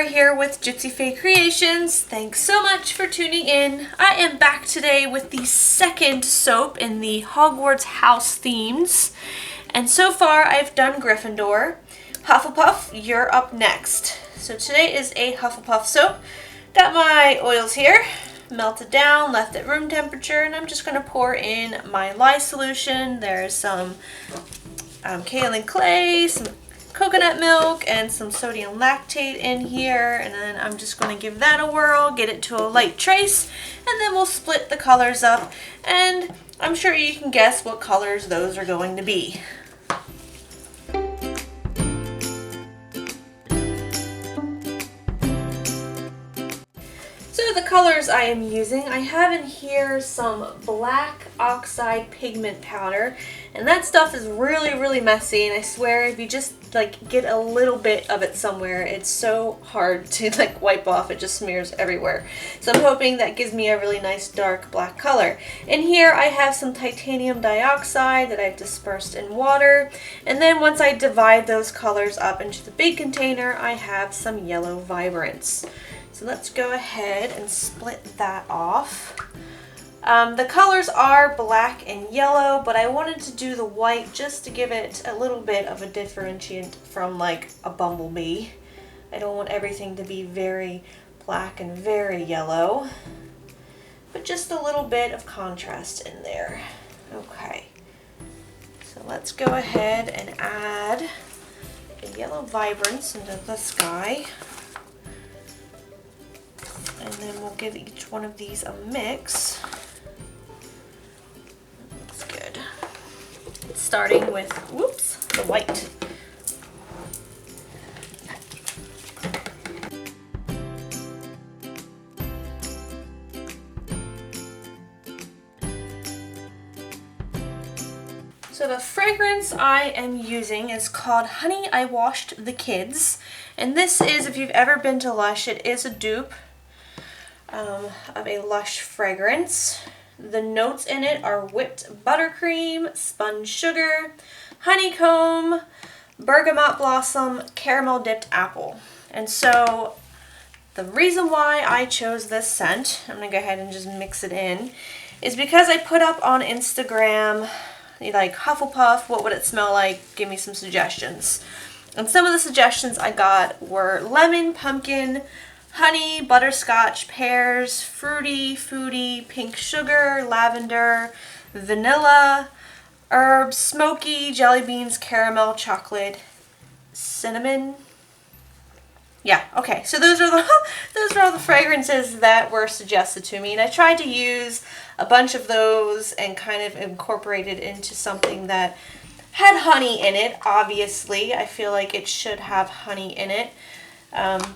Sarah here with Gypsyfae Creations. Thanks so much for tuning in. I am back today with the second soap in the Hogwarts house themes. And so far I've done Gryffindor. Hufflepuff, you're up next. So today is a Hufflepuff soap. Got my oils here, melted down, left at room temperature, and I'm just going to pour in my lye solution. There's some kaolin clay, some coconut milk, and some sodium lactate in here, and then I'm just going to give that a whirl, get it to a light trace, and then we'll split the colors up, and I'm sure you can guess what colors those are going to be. So the colors I am using, I have in here some black oxide pigment powder, and that stuff is really messy, and I swear if you just get a little bit of it somewhere, it's so hard to wipe off. It just smears everywhere. So I'm hoping that gives me a really nice dark black color. In here I have some titanium dioxide that I've dispersed in water, and then once I divide those colors up into the big container, I have some yellow vibrance. So let's go ahead and split that off. The colors are black and yellow, but I wanted to do the white just to give it a little bit of a differentiate from like a bumblebee. I don't want everything to be very black and very yellow, but just a little bit of contrast in there. Okay, so let's go ahead and add a yellow vibrance into the sky. And then we'll give each one of these a mix. Looks good. Starting with, whoops, the white. So the fragrance I am using is called Honey, I Washed the Kids. And this is, if you've ever been to Lush, it is a dupe of a Lush fragrance. The notes in it are whipped buttercream, spun sugar, honeycomb, bergamot blossom, caramel dipped apple. And so the reason why I chose this scent, I'm going to go ahead and just mix it in, is because I put up on Instagram, like Hufflepuff, what would it smell like? Give me some suggestions. And some of the suggestions I got were lemon, pumpkin, honey, butterscotch, pears, fruity, foodie, pink sugar, lavender, vanilla, herbs, smoky, jelly beans, caramel, chocolate, cinnamon. Yeah, okay. So those are all the fragrances that were suggested to me, and I tried to use a bunch of those and kind of incorporate it into something that had honey in it. Obviously, I feel like it should have honey in it.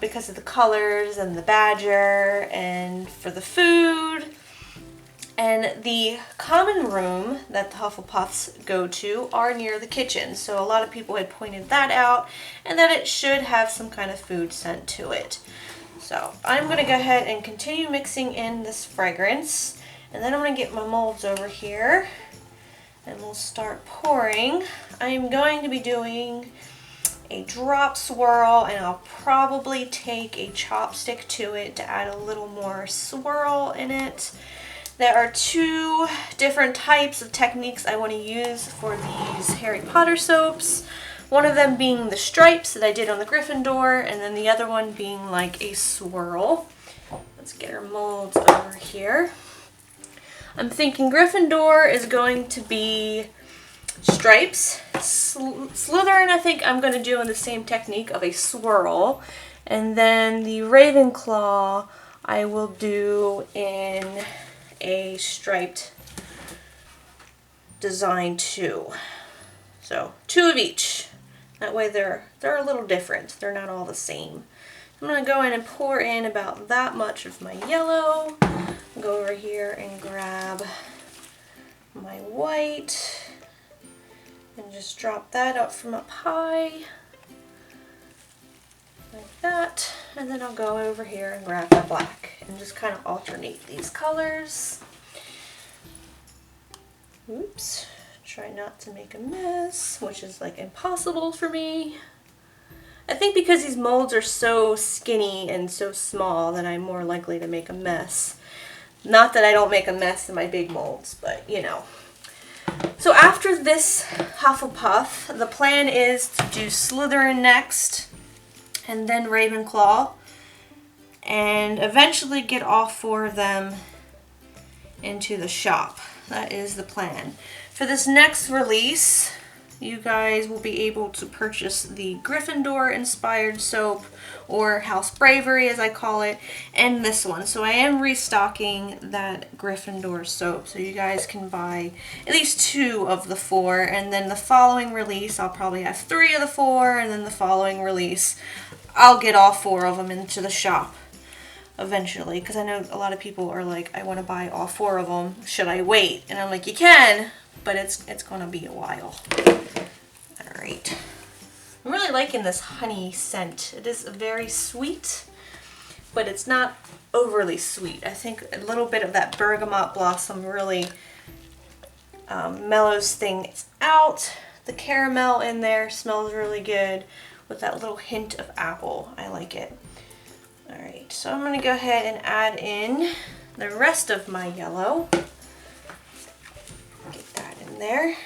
Because of the colors and the badger and for the food. And the common room that the Hufflepuffs go to are near the kitchen. So a lot of people had pointed that out and that it should have some kind of food scent to it. So I'm going to go ahead and continue mixing in this fragrance. And then I'm going to get my molds over here and we'll start pouring. I'm going to be doing a drop swirl, and I'll probably take a chopstick to it to add a little more swirl in it. There are two different types of techniques I want to use for these Harry Potter soaps. One of them being the stripes that I did on the Gryffindor, and then the other one being like a swirl. Let's get our molds over here. I'm thinking Gryffindor is going to be stripes. Slytherin, I think I'm going to do in the same technique of a swirl. And then the Ravenclaw I will do in a striped design too. So 2 of each. That way they're a little different. They're not all the same. I'm going to go in and pour in about that much of my yellow. Go over here and grab my white. And just drop that up from up high, like that. And then I'll go over here and grab my black and just kind of alternate these colors. Oops, try not to make a mess, which is like impossible for me. I think because these molds are so skinny and so small that I'm more likely to make a mess. Not that I don't make a mess in my big molds, but you know. So after this Hufflepuff, the plan is to do Slytherin next, and then Ravenclaw, and eventually get all 4 of them into the shop. That is the plan. For this next release, you guys will be able to purchase the Gryffindor inspired soap, or House Bravery as I call it, and this one. So I am restocking that Gryffindor soap, so you guys can buy at least 2 of the 4, and then the following release I'll probably have 3 of the 4, and then the following release I'll get all 4 of them into the shop eventually, because I know a lot of people are like, I want to buy all 4 of them, should I wait? And I'm like, you can, but it's going to be a while. Alright. I'm really liking this honey scent. It is very sweet, but it's not overly sweet. I think a little bit of that bergamot blossom really mellows things out. The caramel in there smells really good with that little hint of apple. I like it. Alright, so I'm going to go ahead and add in the rest of my yellow. Get that in there.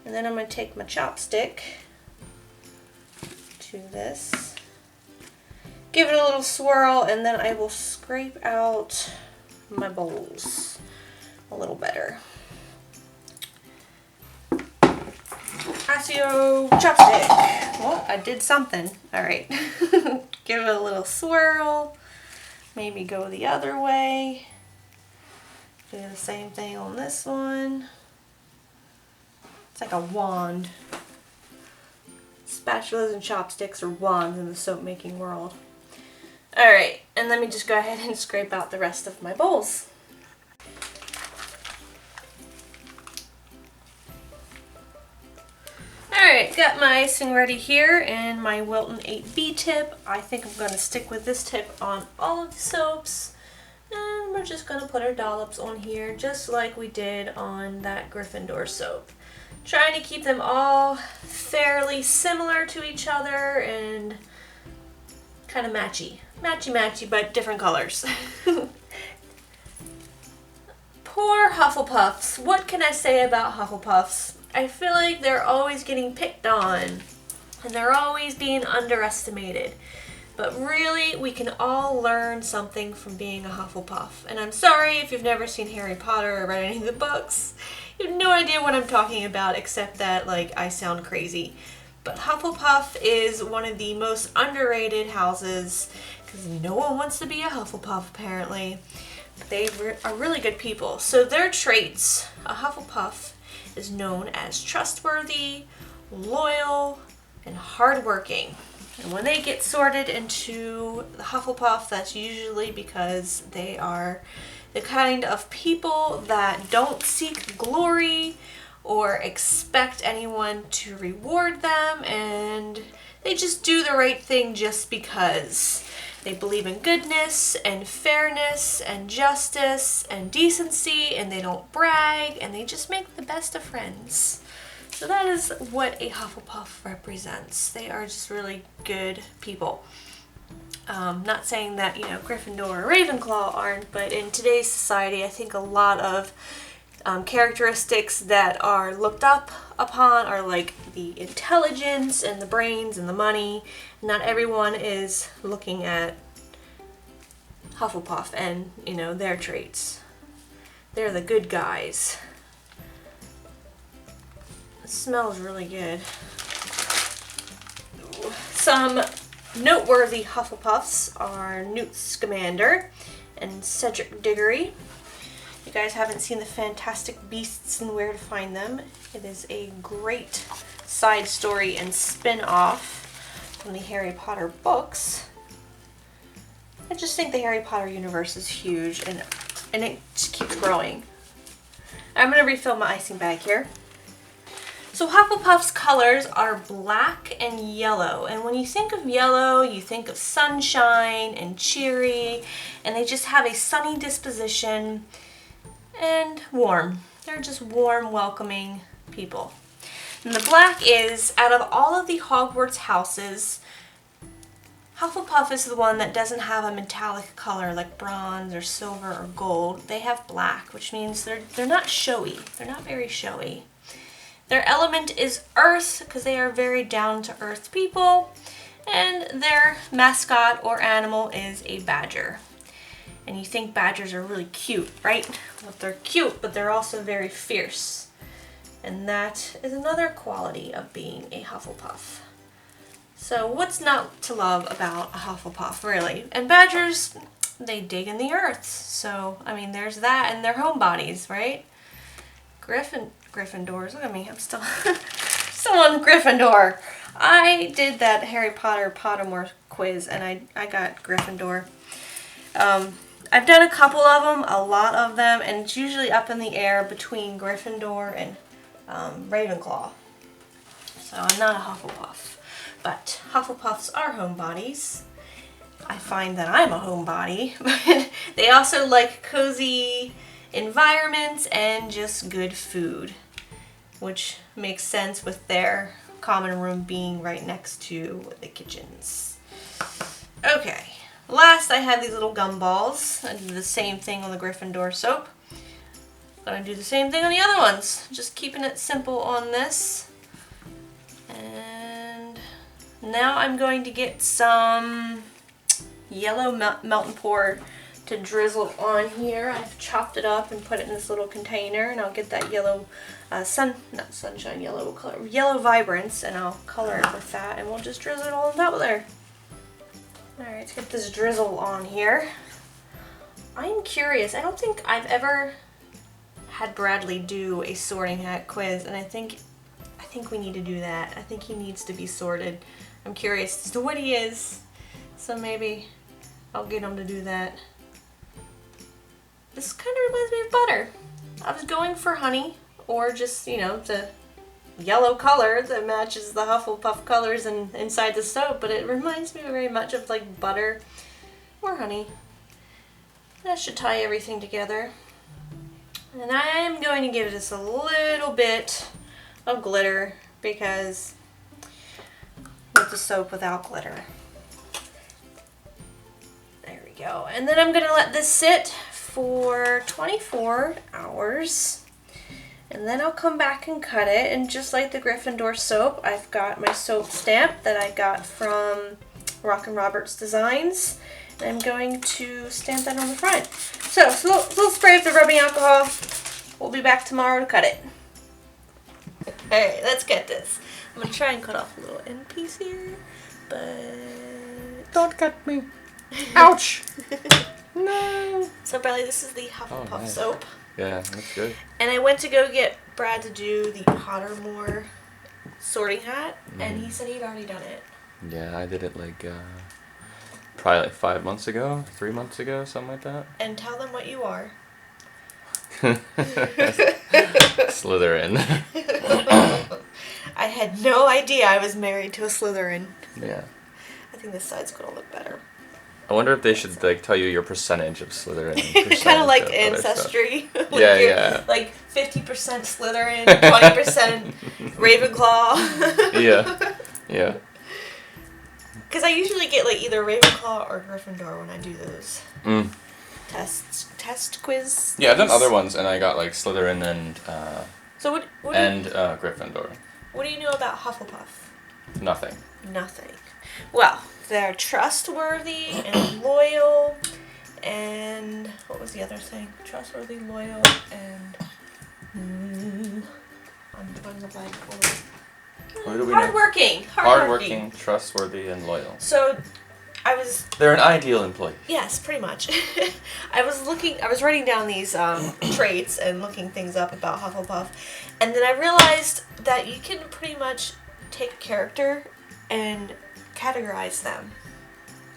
And then I'm going to take my chopstick to this, give it a little swirl, and then I will scrape out my bowls a little better. Casio chopstick. Well, I did something. Alright. Give it a little swirl. Maybe go the other way. Do the same thing on this one. It's like a wand. Spatulas and chopsticks are wands in the soap making world. Alright, and let me just go ahead and scrape out the rest of my bowls. Alright, got my icing ready here and my Wilton 8B tip. I think I'm going to stick with this tip on all of the soaps. And we're just going to put our dollops on here just like we did on that Gryffindor soap. Trying to keep them all fairly similar to each other and kind of matchy. Matchy, but different colors. Poor Hufflepuffs. What can I say about Hufflepuffs? I feel like they're always getting picked on and they're always being underestimated. But really, we can all learn something from being a Hufflepuff. And I'm sorry if you've never seen Harry Potter or read any of the books. You have no idea what I'm talking about except that, like, I sound crazy. But Hufflepuff is one of the most underrated houses because no one wants to be a Hufflepuff, apparently. But they are really good people. So their traits, a Hufflepuff is known as trustworthy, loyal, and hardworking. And when they get sorted into the Hufflepuff, that's usually because they are the kind of people that don't seek glory or expect anyone to reward them, and they just do the right thing just because. They believe in goodness and fairness and justice and decency, and they don't brag, and they just make the best of friends. So that is what a Hufflepuff represents. They are just really good people. Not saying that, you know, Gryffindor or Ravenclaw aren't, but in today's society, I think a lot of characteristics that are looked up upon are like the intelligence and the brains and the money. Not everyone is looking at Hufflepuff and, you know, their traits. They're the good guys. It smells really good. Ooh. Some noteworthy Hufflepuffs are Newt Scamander and Cedric Diggory. If you guys haven't seen the Fantastic Beasts and Where to Find Them, it is a great side story and spin-off from the Harry Potter books. I just think the Harry Potter universe is huge and it just keeps growing. I'm going to refill my icing bag here. So Hufflepuff's colors are black and yellow, and when you think of yellow, you think of sunshine and cheery, and they just have a sunny disposition and warm. They're just warm, welcoming people. And the black is, out of all of the Hogwarts houses, Hufflepuff is the one that doesn't have a metallic color like bronze or silver or gold. They have black, which means they're not showy. They're not very showy. Their element is earth because they are very down-to-earth people. And their mascot or animal is a badger. And you think badgers are really cute, right? Well, they're cute, but they're also very fierce. And that is another quality of being a Hufflepuff. So what's not to love about a Hufflepuff, really? And badgers, they dig in the earth. So, I mean, there's that, and their homebodies, right? Gryffindors, look at me, I'm still, still on Gryffindor. I did that Harry Potter Pottermore quiz, and I got Gryffindor. I've done a couple of them, a lot of them, and it's usually up in the air between Gryffindor and Ravenclaw. So I'm not a Hufflepuff. But Hufflepuffs are homebodies. I find that I'm a homebody, but they also like cozy environments and just good food, which makes sense with their common room being right next to the kitchens. Okay, last I have these little gumballs. I did the same thing on the Gryffindor soap. Gonna do the same thing on the other ones. Just keeping it simple on this. And now I'm going to get some yellow melt and pour to drizzle on here. I've chopped it up and put it in this little container, and I'll get that yellow yellow vibrance, and I'll color it with that, and we'll just drizzle it all on top of there. Alright, let's get this drizzle on here. I'm curious, I don't think I've ever had Bradley do a sorting hat quiz, and I think we need to do that. I think he needs to be sorted. I'm curious as to what he is, so maybe I'll get him to do that. This kind of reminds me of butter. I was going for honey, or just, you know, the yellow color that matches the Hufflepuff colors inside the soap, but it reminds me very much of like butter or honey. That should tie everything together. And I am going to give this a little bit of glitter, because with the soap without glitter. There we go. And then I'm going to let this sit for 24 hours. And then I'll come back and cut it. And just like the Gryffindor soap, I've got my soap stamp that I got from Rockin' Roberts Designs. And I'm going to stamp that on the front. So, little spray of the rubbing alcohol. We'll be back tomorrow to cut it. Alright, let's get this. I'm going to try and cut off a little end piece here, but... Don't cut me. Ouch! No! So, Bradley, this is the Hufflepuff soap. Yeah, that's good. And I went to go get Brad to do the Pottermore sorting hat, and he said he'd already done it. Yeah, I did it like, probably like 5 months ago, 3 months ago, something like that. And tell them what you are. Slytherin. I had no idea I was married to a Slytherin. Yeah. I think this side's gonna look better. I wonder if they should like tell you your percentage of Slytherin. Kind of like Ancestry. Yeah. Like 50% Slytherin, 20% Ravenclaw. Yeah. Because I usually get like either Ravenclaw or Gryffindor when I do those test quiz. Yeah, I've done other ones, and I got like Slytherin and Gryffindor. What do you know about Hufflepuff? Nothing. Nothing. Well, they're trustworthy and loyal, and what was the other thing? Trustworthy, loyal, and I'm drawing the blank. Hardworking, trustworthy, and loyal. So, They're an ideal employee. Yes, pretty much. I was writing down these traits and looking things up about Hufflepuff, and then I realized that you can pretty much take a character and categorize them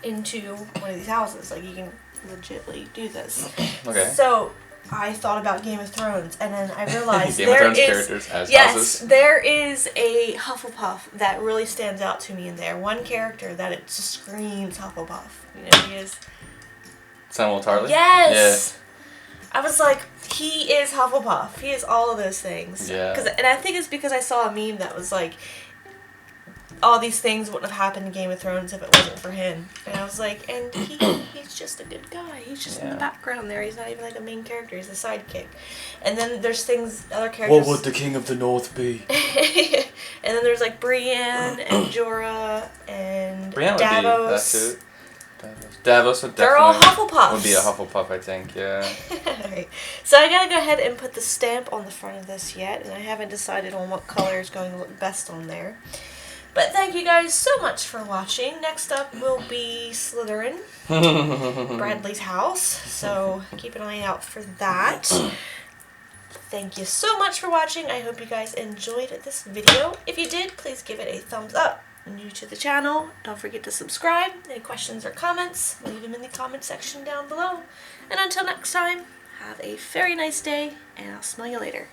into one of these houses. Like, you can legitimately do this. Okay. So I thought about Game of Thrones, and then I realized Game of Thrones characters as houses. There is a Hufflepuff that really stands out to me in there. One character that it just screams Hufflepuff. You know, he is. Samuel Tarly? Yes. Yeah. I was like, He is Hufflepuff. He is all of those things. Yeah. And I think it's because I saw a meme that was like, all these things wouldn't have happened in Game of Thrones if it wasn't for him. And I was like, and he's just a good guy. He's just in the background there. He's not even like a main character. He's a sidekick. And then there's things, other characters. What would the King of the North be? And then there's like Brienne and Jorah and Brienne Davos. Would be that too. Davos would definitely. They're all Hufflepuffs. Would be a Hufflepuff, I think. Yeah. Alright. So I gotta go ahead and put the stamp on the front of this yet, and I haven't decided on what color is going to look best on there. But thank you guys so much for watching. Next up will be Slytherin, Bradley's house. So keep an eye out for that. Thank you so much for watching. I hope you guys enjoyed this video. If you did, please give it a thumbs up. New to the channel, don't forget to subscribe. Any questions or comments, leave them in the comment section down below. And until next time, have a very nice day, and I'll smell you later.